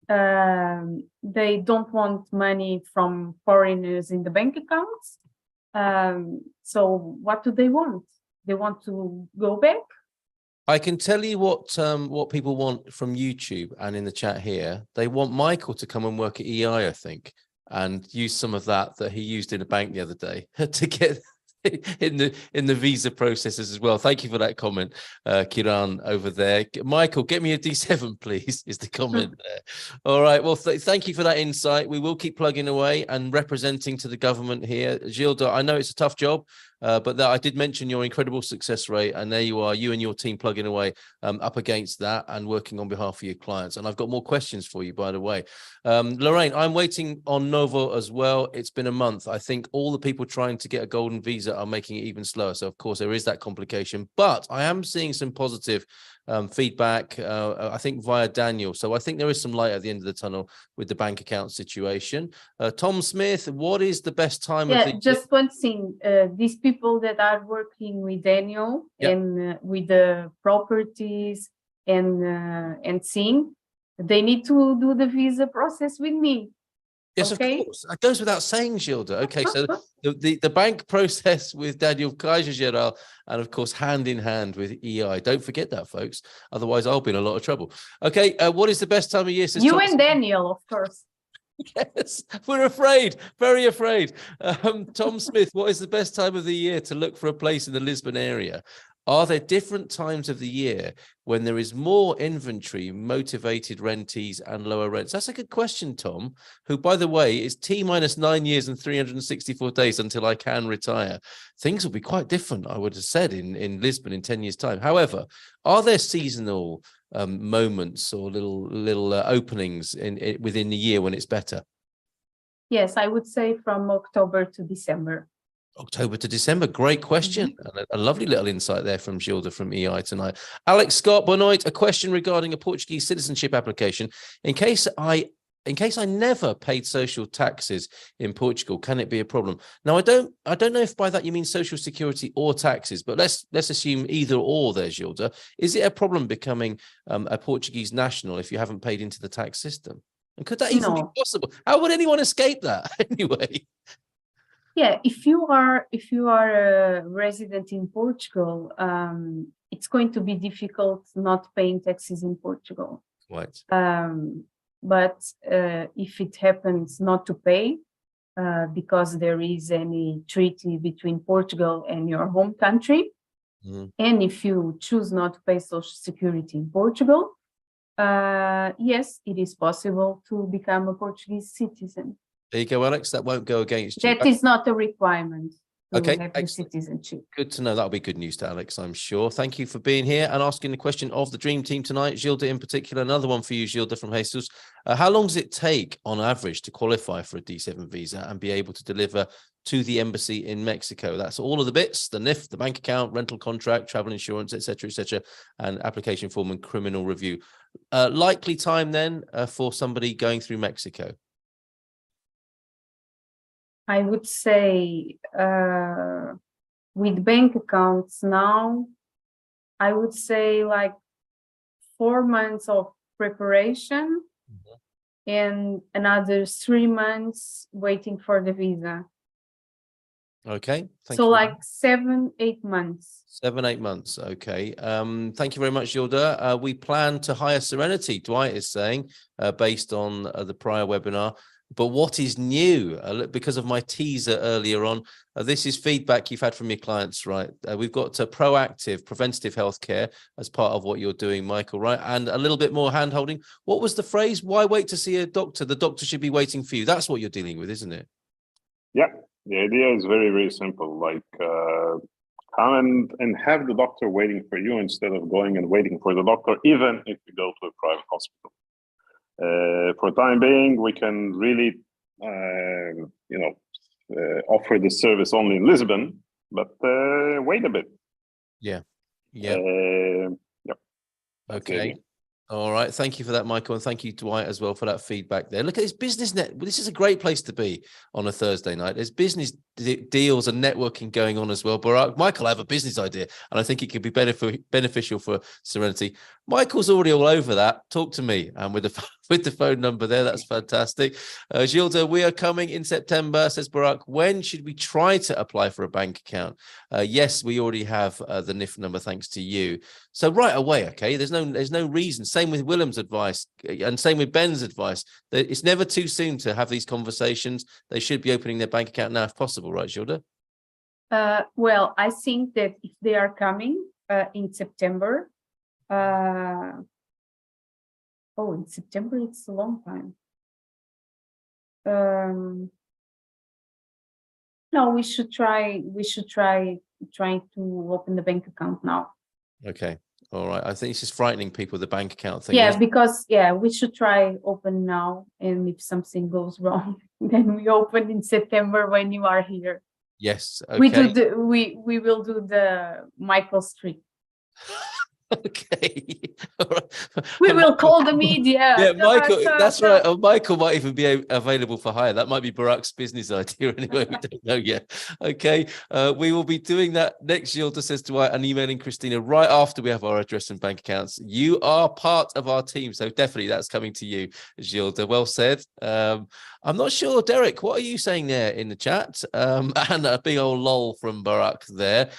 They don't want money from foreigners in the bank accounts. So what do they want? They want to go back. I can tell you what people want from YouTube and in the chat here. They want Michael to come and work at EI, I think, and use some of that he used in a bank the other day to get in the visa processes as well. Thank you for that comment, Kiran over there. Michael, get me a D7, please, is the comment there. All right. Well, thank you for that insight. We will keep plugging away and representing to the government here. Gilda, I know it's a tough job, but I did mention your incredible success rate, and there you are, you and your team plugging away up against that and working on behalf of your clients. And I've got more questions for you, by the way. Lorraine, I'm waiting on Novo as well. It's been a month. I think all the people trying to get a golden visa are making it even slower. So, of course, there is that complication. But I am seeing some positive feedback, I think, via Daniel. So I think there is some light at the end of the tunnel with the bank account situation. Tom Smith, what is the best time of the just one thing. These people that are working with Daniel and with the properties and seeing, they need to do the visa process with me. Yes, okay? Of course. That goes without saying, Gilda. Okay, so the bank process with Daniel Kaiser-Geral and, of course, hand in hand with EI. Don't forget that, folks. Otherwise, I'll be in a lot of trouble. Okay, what is the best time of year? You and Daniel, of course. Yes, we're afraid, very afraid. Tom Smith, what is the best time of the year to look for a place in the Lisbon area? Are there different times of the year when there is more inventory, motivated rentees and lower rents? That's a good question, Tom, who, by the way, is T-minus 9 years and 364 days until I can retire. Things will be quite different, I would have said, in Lisbon in 10 years' time. However, are there seasonal moments or little openings within the year when it's better? Yes, I would say from October to December. October to December. Great question. And a lovely little insight there from Gilda from EI tonight. Alex Scott Benoit, a question regarding a Portuguese citizenship application. In case I never paid social taxes in Portugal, can it be a problem? Now, I don't know if by that you mean social security or taxes, but let's assume either or there, Gilda. Is it a problem becoming a Portuguese national if you haven't paid into the tax system? And could that even be possible? How would anyone escape that anyway? Yeah, if you are a resident in Portugal, it's going to be difficult not paying taxes in Portugal. Right. But if it happens not to pay, because there is any treaty between Portugal and your home country, and if you choose not to pay social security in Portugal, yes, it is possible to become a Portuguese citizen. There you go, Alex. That won't go against you. That is not a requirement. Okay, have the excellent. citizenship. Good to know. That'll be good news to Alex, I'm sure. Thank you for being here and asking the question of the dream team tonight. Gilda in particular, another one for you, Gilda from Jesus. How long does it take on average to qualify for a D7 visa and be able to deliver to the embassy in Mexico? That's all of the bits, the NIF, the bank account, rental contract, travel insurance, etc., and application form and criminal review. Likely time then for somebody going through Mexico? I would say with bank accounts now, I would say like 4 months of preparation and another 3 months waiting for the visa. Okay. So like 7-8 months. 7-8 months. Okay. Thank you very much, Gilda. We plan to hire Serenity, Dwight is saying, based on the prior webinar. But what is new? Because of my teaser earlier on, this is feedback you've had from your clients, right? We've got proactive, preventative healthcare as part of what you're doing, Michael, right? And a little bit more hand-holding. What was the phrase? Why wait to see a doctor? The doctor should be waiting for you. That's what you're dealing with, isn't it? Yeah, the idea is very, very simple. Like, come and have the doctor waiting for you instead of going and waiting for the doctor, even if you go to a private hospital. For the time being, we can really, offer the service only in Lisbon, but wait a bit. Yeah. Yep. Okay. All right. Thank you for that, Michael. And thank you, Dwight, as well, for that feedback there. Look at this business net. This is a great place to be on a Thursday night. There's business deals and networking going on as well. But Michael, I have a business idea, and I think it could be beneficial for Serenity. Michael's already all over that. Talk to me. And with the phone number there, that's fantastic. Gilda, we are coming in September, says Barack. When should we try to apply for a bank account? Yes, we already have the NIF number, thanks to you. So right away, okay, there's no reason. Same with Willem's advice and same with Ben's advice. It's never too soon to have these conversations. They should be opening their bank account now if possible, right, Gilda? Well, I think that if they are coming in September, in September, it's a long time. No, we should try trying to open the bank account now. Okay. All right. I think it's just frightening people, the bank account thing. Yeah, because we should try open now, and if something goes wrong, then we open in September when you are here. Yes. Okay. We will do the Michael Street. Okay. All right. We will call the media. Yeah, Michael, that's right. Oh, Michael might even be available for hire. That might be Barack's business idea anyway. We don't know yet. Okay. We will be doing that next, Gilda says to and emailing Christina right after we have our address and bank accounts. You are part of our team. So definitely that's coming to you, Gilda. Well said. I'm not sure, Derek, what are you saying there in the chat? And a big old lol from Barack there.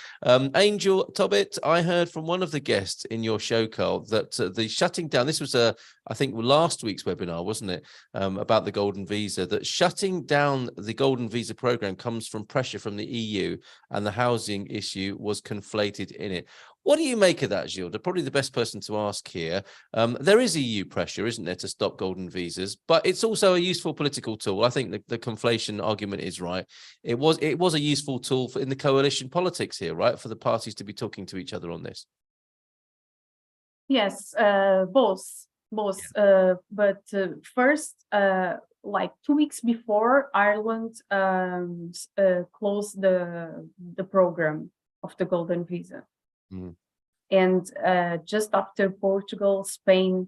Angel Tobbit, I heard from one of the guests in your show, Carl, that the shutting down, this was I think last week's webinar, wasn't it, about the Golden Visa, that shutting down the Golden Visa program comes from pressure from the EU and the housing issue was conflated in it. What do you make of that, Gilda? Probably the best person to ask here. There is EU pressure, isn't there, to stop golden visas, but it's also a useful political tool. I think the conflation argument is right. It was a useful tool in the coalition politics here, right, for the parties to be talking to each other on this. Yes, both. Yeah. But first, like 2 weeks before, Ireland closed the program of the Golden Visa. Mm. And just after Portugal, Spain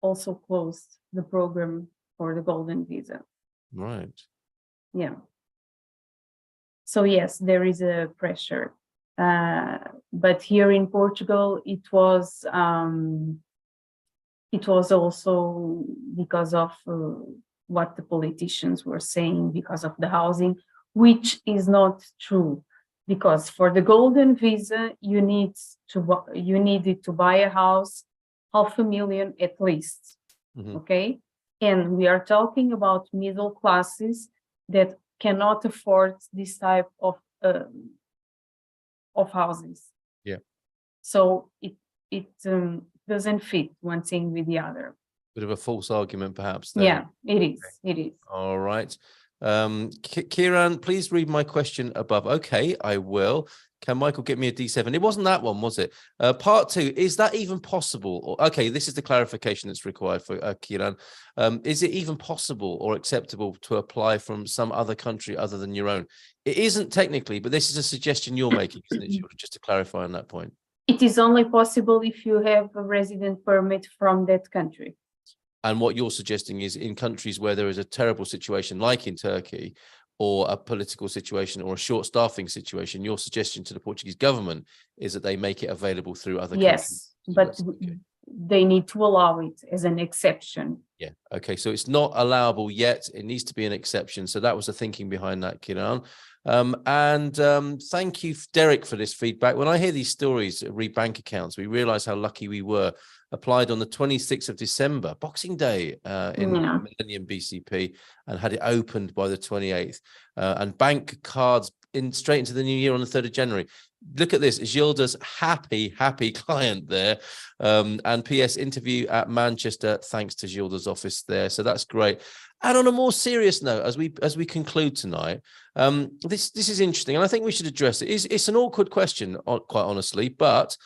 also closed the program for the Golden Visa. Right. Yeah. So yes, there is a pressure. But here in Portugal, it was also because of what the politicians were saying, because of the housing, which is not true. Because for the Golden Visa, you needed to buy a house, $500,000 at least. Mm-hmm. Okay, and we are talking about middle classes that cannot afford this type of houses. Yeah. So it doesn't fit one thing with the other. Bit of a false argument, perhaps. Then. Yeah, it is. It is. All right. Kieran, please read my question above. Okay, I will. Can Michael get me a D7? It wasn't that one, was it? Part 2, is that even possible? Okay, this is the clarification that's required for Kieran. Is it even possible or acceptable to apply from some other country other than your own? It isn't technically, but this is a suggestion you're making, isn't it, just to clarify on that point? It is only possible if you have a resident permit from that country. And what you're suggesting is in countries where there is a terrible situation, like in Turkey, or a political situation or a short staffing situation, your suggestion to the Portuguese government is that they make it available through other countries. Yes, but they need to allow it as an exception. Yeah. Okay. So it's not allowable yet. It needs to be an exception. So that was the thinking behind that, Kieran. Thank you, Derek, for this feedback. When I hear these stories, read bank accounts, we realize how lucky we were. Applied on the 26th of December, Boxing Day, in Millennium BCP, and had it opened by the 28th. And bank cards straight into the new year on the 3rd of January. Look at this, Gilda's happy client there. And PS interview at Manchester, thanks to Gilda's office there. So that's great. And on a more serious note, as we conclude tonight, this is interesting, and I think we should address it. It's an awkward question, quite honestly, but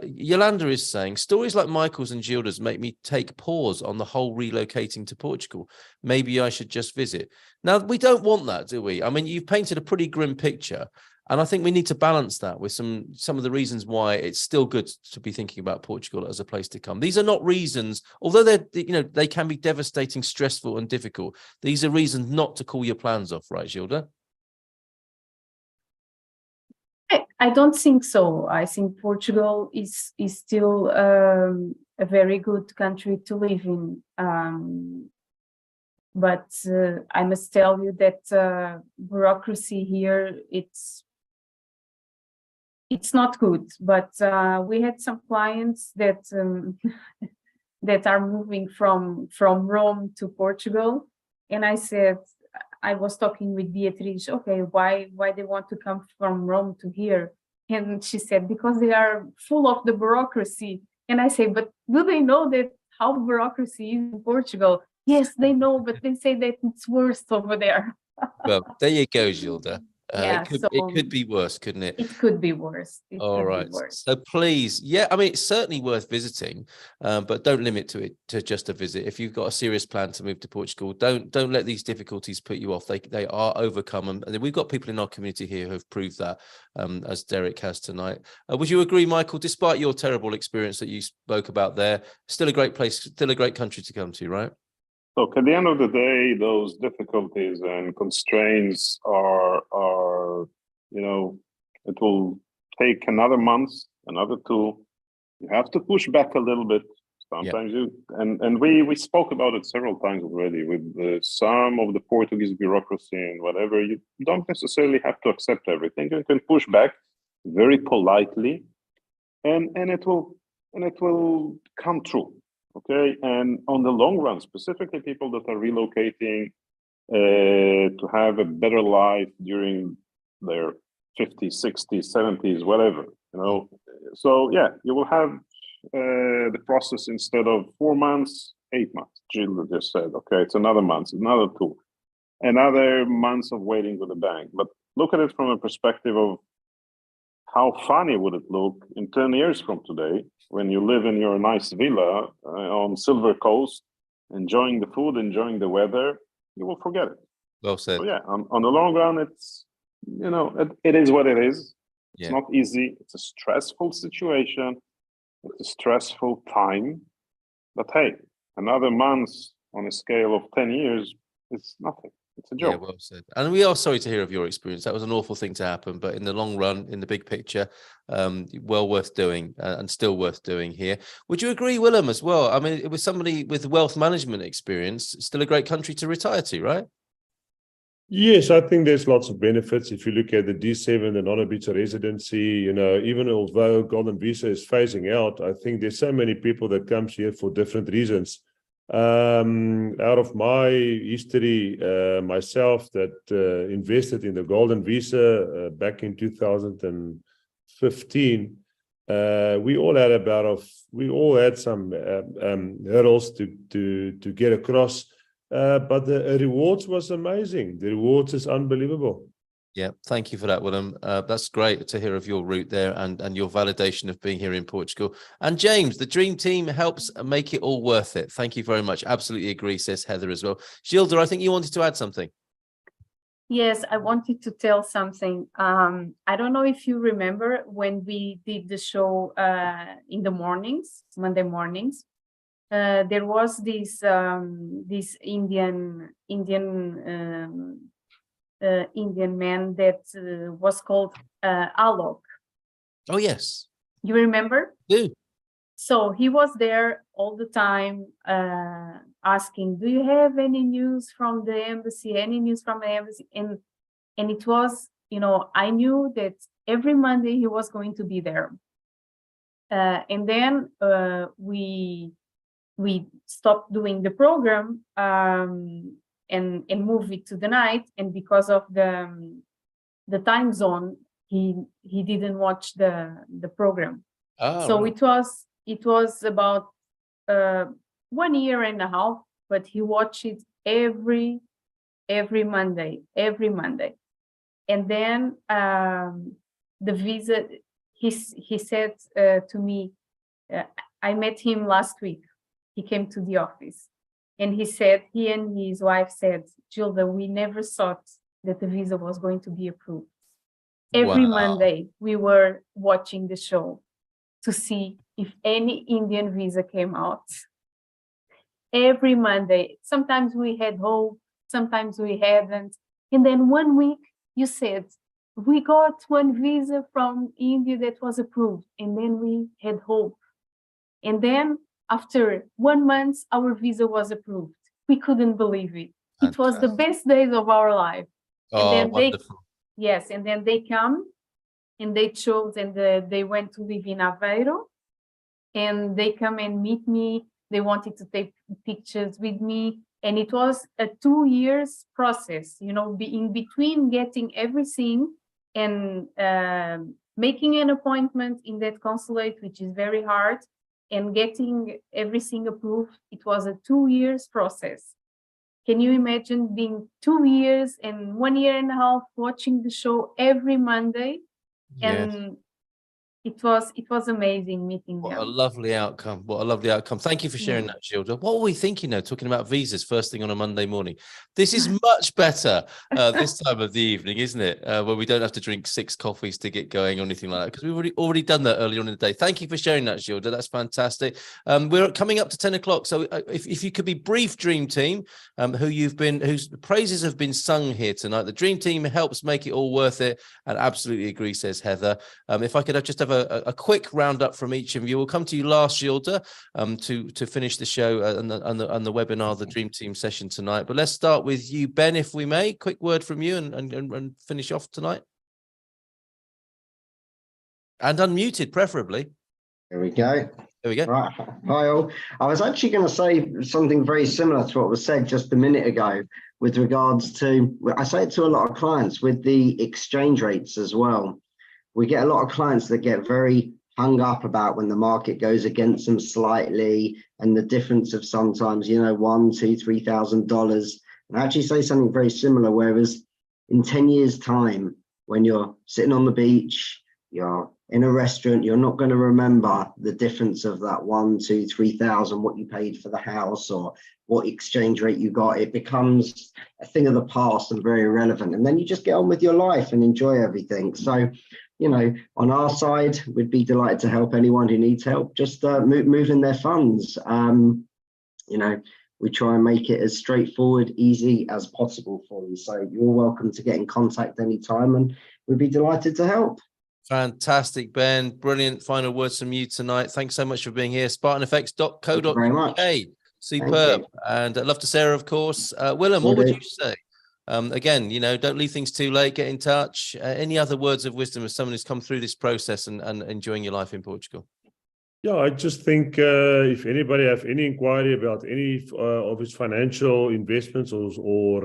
Yolanda is saying, stories like Michael's and Gilda's make me take pause on the whole relocating to Portugal. Maybe I should just visit. Now, we don't want that, do we? I mean, you've painted a pretty grim picture. And I think we need to balance that with some of the reasons why it's still good to be thinking about Portugal as a place to come. These are not reasons, although they can be devastating, stressful, and difficult. These are reasons not to call your plans off, right, Gilda? I don't think so. I think Portugal is still a very good country to live in. But I must tell you that bureaucracy here, it's not good, but we had some clients that that are moving from Rome to Portugal, and I was talking with Beatriz. Okay, why they want to come from Rome to here? And she said because they are full of the bureaucracy. And I say, but do they know that how bureaucracy is in Portugal? Yes, they know, but they say that it's worse over there. Well, there you go, Gilda. Yeah, it could be worse, couldn't it? It could be worse. All right. So please, I mean, it's certainly worth visiting, but don't limit to just a visit. If you've got a serious plan to move to Portugal, don't let these difficulties put you off. They are overcome, and we've got people in our community here who have proved that, as Derek has tonight. Would you agree, Michael? Despite your terrible experience that you spoke about there, still a great place, still a great country to come to, right? Look, at the end of the day, those difficulties and constraints are it will take another month, another 2. You have to push back a little bit. Sometimes we spoke about it several times already with some of the Portuguese bureaucracy and whatever. You don't necessarily have to accept everything. You can push back very politely, and it will come true. Okay, and on the long run, specifically people that are relocating to have a better life during their 50s, 60s, 70s, whatever, So yeah, you will have the process instead of 4 months, 8 months. Jill just said, okay, it's another month, another 2, another months of waiting with the bank. But look at it from a perspective of how funny would it look in 10 years from today when you live in your nice villa on Silver Coast, enjoying the food, enjoying the weather. You will forget it. Well said. So yeah, on the long run, it's, it is what it is. It's not easy. It's a stressful situation. It's a stressful time. But hey, another month on a scale of 10 years is nothing. It's a joke. Yeah, well said. And we are sorry to hear of your experience. That was an awful thing to happen. But in the long run, in the big picture, well worth doing and still worth doing here. Would you agree, Willem, as well? I mean, it was somebody with wealth management experience, still a great country to retire to, right? Yes, I think there's lots of benefits. If you look at the D7, the non-habitual residency, even although Golden Visa is phasing out, I think there's so many people that comes here for different reasons. Out of my history, myself that invested in the Golden Visa back in 2015, we all had some hurdles to get across. but the rewards was amazing. The rewards is unbelievable. Yeah, thank you for that, Willem. That's great to hear of your route there and your validation of being here in Portugal. And James, the dream team helps make it all worth it. Thank you very much. Absolutely agree, says Heather as well. Gilda, I think you wanted to add something. Yes, I wanted to tell something. I don't know if you remember when we did the show in the mornings, Monday mornings. There was this Indian man that was called Alok. Oh, yes. You remember? Do. So he was there all the time asking, do you have any news from the embassy? Any news from the embassy? And it was, you know, I knew that every Monday he was going to be there. And then we stopped doing the program and moved it to the night. And because of the time zone, he didn't watch the program. Oh, So right. it was about 1 year and a half, but he watched it every Monday. And then the visa, he said to me, I met him last week. He came to the office and he and his wife said, Gilda, we never thought that the visa was going to be approved. Every Wow. Monday we were watching the show to see if any Indian visa came out. Every Monday. Sometimes we had hope, sometimes we hadn't. And then 1 week you said, we got one visa from India that was approved. And then we had hope. And then after 1 month, our visa was approved. We couldn't believe it. It was the best days of our life. And Oh, then wonderful. yes, and then they come and they chose and they went to live in Aveiro. And they come and meet me. They wanted to take pictures with me. And it was a 2 years process, you know, in between getting everything and making an appointment in that consulate, which is very hard, and getting everything approved. It was a 2 years process. Can you imagine being 2 years and 1 year and a half watching the show every Monday? Yes. And it was amazing meeting What a them. lovely outcome. What a lovely outcome. Thank you for sharing that, Gilda. What were we thinking though, talking about visas first thing on a Monday morning? This is much better this time of the evening, isn't it? Where we don't have to drink 6 coffees to get going or anything like that, because we've already done that earlier on in the day. Thank you for sharing that, Gilda. That's fantastic. We're coming up to 10 o'clock. So if you could be brief, Dream Team, whose praises have been sung here tonight. The Dream Team helps make it all worth it. And absolutely agree, says Heather. If I could just have a quick roundup from each of you. We'll come to you last, Gilda, to finish the show and the webinar, the Dream Team session tonight. But let's start with you, Ben, if we may. Quick word from you and finish off tonight. And unmuted, preferably. There we go. There we go. Right. Hi, all. I was actually going to say something very similar to what was said just a minute ago with regards to, I say it to a lot of clients with the exchange rates as well. We get a lot of clients that get very hung up about when the market goes against them slightly and the difference of sometimes, you know, $1,000, $2,000, $3,000. And I actually say something very similar, whereas in 10 years' time, when you're sitting on the beach, you're in a restaurant, you're not going to remember the difference of that 1, 2, 3,000, what you paid for the house or what exchange rate you got. It becomes a thing of the past and very irrelevant. And then you just get on with your life and enjoy everything. So, you know, on our side, we'd be delighted to help anyone who needs help, just moving their funds. You know, we try and make it as straightforward, easy as possible for you. So you're welcome to get in contact anytime and we'd be delighted to help. Fantastic, Ben. Brilliant final words from you tonight. Thanks so much for being here. SpartanFX.co.uk. Superb. And I'd love to Sarah, of course. Willem, what would you say? Again, you know, don't leave things too late. Get in touch. Any other words of wisdom as someone who's come through this process and enjoying your life in Portugal? Yeah, I just think if anybody have any inquiry about any of its financial investments or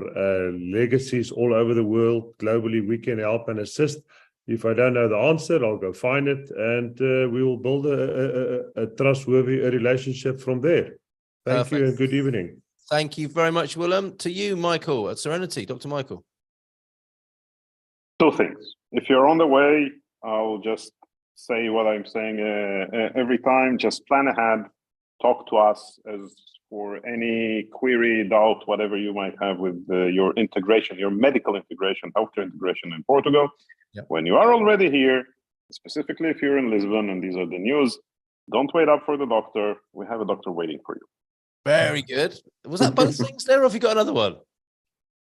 legacies all over the world, globally, we can help and assist. If I don't know the answer, I'll go find it, and we will build a trustworthy relationship from there. Thank you and good evening. Thank you very much, Willem. To you, Michael, at Serenity, Dr. Michael. Two things. If you're on the way, I'll just say what I'm saying every time. Just plan ahead. Talk to us as for any query, doubt, whatever you might have with your integration, your medical integration, healthcare integration in Portugal. Yep. When you are already here, specifically if you're in Lisbon and these are the news, don't wait up for the doctor. We have a doctor waiting for you. Very good. Was that both things there, or have you got another one?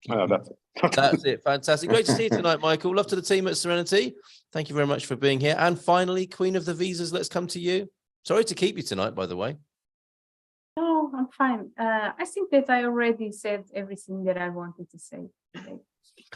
That's it. That's it. Fantastic. Great to see you tonight, Michael. Love to the team at Serenity. Thank you very much for being here. And finally, Queen of the Visas, let's come to you. Sorry to keep you tonight, by the way. Oh, I'm fine. I think that I already said everything that I wanted to say today.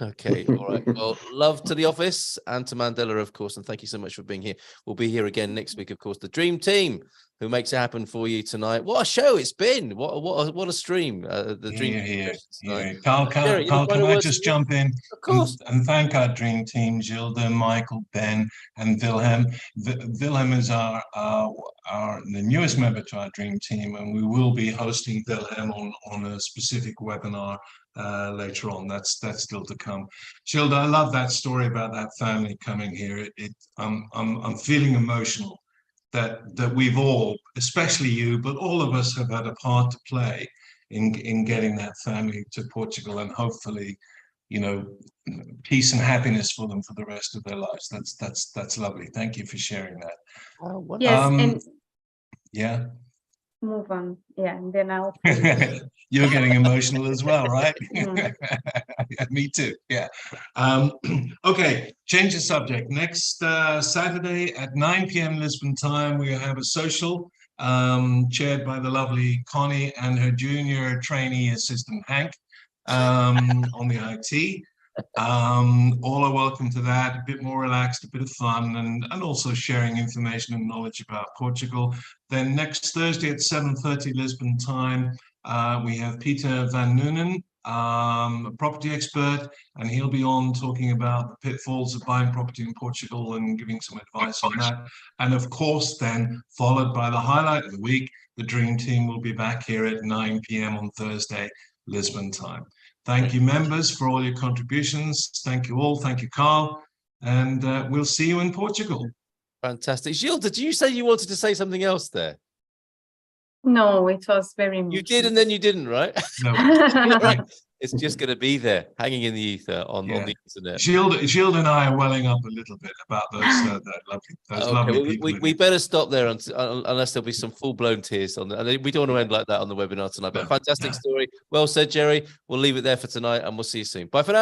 Okay, all right. Well, love to the office and to Mandela, of course, and thank you so much for being here. We'll be here again next week, of course. The Dream Team, who makes it happen for you tonight. What a show it's been! What a stream! The Dream Team. Yeah. Carl, can I just jump in? Of course. And thank our Dream Team, Gilda, Michael, Ben, and Wilhelm. Wilhelm is the newest member to our Dream Team, and we will be hosting Wilhelm on a specific webinar later on. That's still to come. Gilda, I love that story about that family coming here. I'm feeling emotional that we've all, especially you, but all of us have had a part to play in getting that family to Portugal, and hopefully, you know, peace and happiness for them for the rest of their lives. That's lovely. Thank you for sharing that. Oh, yes, and yeah. Move on. Yeah, and then I'll. You're getting emotional as well, right? Me too. Yeah. Okay. Change the subject. Next Saturday at 9 p.m. Lisbon time, we have a social chaired by the lovely Connie and her junior trainee assistant Hank on the IT. All are welcome to that. A bit more relaxed, a bit of fun, and also sharing information and knowledge about Portugal. Then next Thursday at 7:30 Lisbon time, we have Peter Van Noonen, a property expert, and he'll be on talking about the pitfalls of buying property in Portugal and giving some advice on that. And of course, then followed by the highlight of the week, the Dream Team will be back here at 9 p.m. on Thursday, Lisbon time. Thank you, members, for all your contributions. Thank you all. Thank you, Carl. And we'll see you in Portugal. Fantastic. Gilles, did you say you wanted to say something else there? No, it was very emotional. You did, and then you didn't, right? No. Right. It's just going to be there, hanging in the ether on the internet. Gilles and I are welling up a little bit about those lovely people. We better stop there unless there'll be some full-blown tears on the. We don't want to end like that on the webinar tonight. But fantastic story. Well said, Jerry. We'll leave it there for tonight, and we'll see you soon. Bye for now.